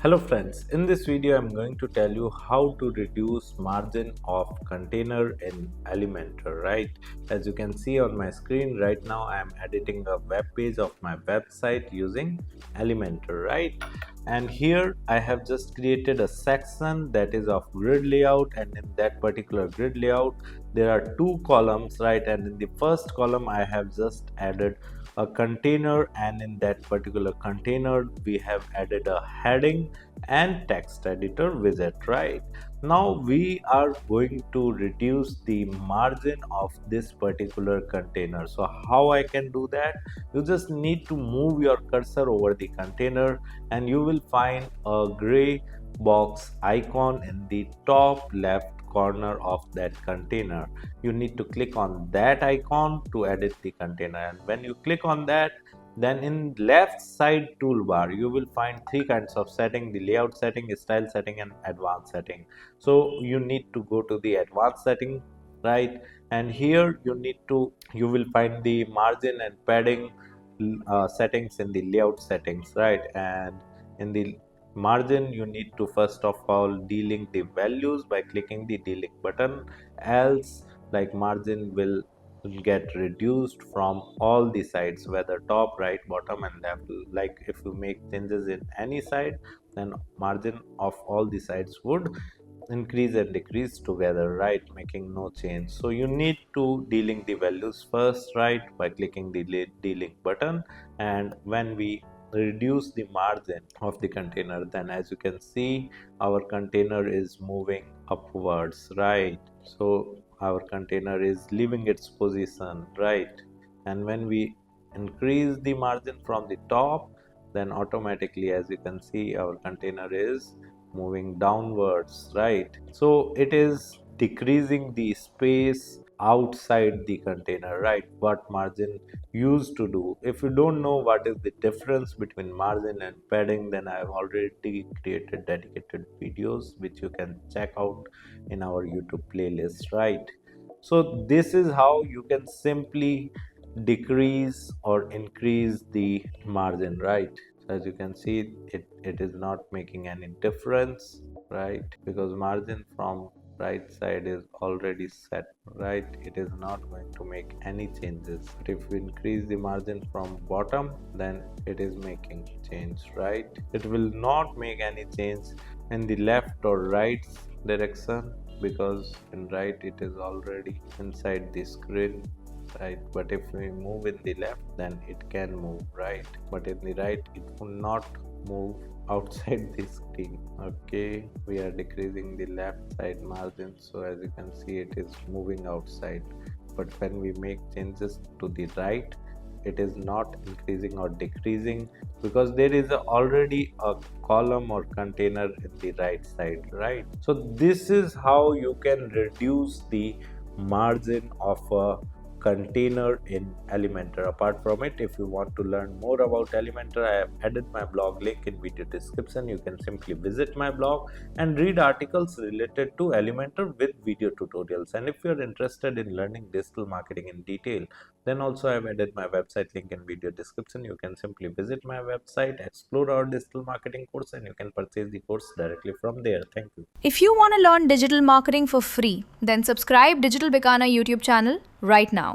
Hello friends, in this video I'm going to tell you how to reduce margin of container in Elementor, right? As you can see on my screen right now, I am editing a web page of my website using Elementor, right? And here I have just created a section that is of grid layout, and in that particular grid layout there are two columns, right? And in the first column I have just added a container, and in that particular container we have added a heading and text editor widget. Right now we are going to reduce the margin of this particular container. So how I can do that? You just need to move your cursor over the container and you will find a gray box icon in the top left corner of that container. You need to click on that icon to edit the container, and when you click on that, then in left side toolbar you will find three kinds of setting: the layout setting, style setting, and advanced setting. So you need to go to the advanced setting, right? And here you will find the margin and padding settings in the layout settings, right? And in the margin you need to first of all delink the values by clicking the delink button, else like margin will get reduced from all the sides, whether top, right, bottom, and left. Like if you make changes in any side, then margin of all the sides would increase and decrease together, right, making no change. So you need to delink the values first, right, by clicking the delink button. And when we reduce the margin of the container, then as you can see our container is moving upwards, right? So our container is leaving its position, right? And when we increase the margin from the top, then automatically, as you can see, our container is moving downwards, right? So it is decreasing the space outside the container, right? What margin used to do. If you don't know what is the difference between margin and padding, then I have already created dedicated videos which you can check out in our YouTube playlist, right? So this is how you can simply decrease or increase the margin, right? As you can see, it is not making any difference, right? Because margin from right side is already set, right? It is not going to make any changes. But if we increase the margin from bottom, then it is making change, right? It will not make any change in the left or right direction, because in right it is already inside the screen, right? But if we move in the left, then it can move, right? But in the right it will not move outside the screen. Okay, we are decreasing the left side margin, so as you can see it is moving outside. But when we make changes to the right, it is not increasing or decreasing, because there is already a column or container in the right side, right? So this is how you can reduce the margin of a container in Elementor. Apart from it, if you want to learn more about Elementor, I have added my blog link in video description. You can simply visit my blog and read articles related to Elementor with video tutorials. And if you are interested in learning digital marketing in detail, then also I have added my website link in video description. You can simply visit my website, explore our digital marketing course, and you can purchase the course directly from there. Thank you. If you want to learn digital marketing for free, then subscribe Digital Bikana YouTube channel right now.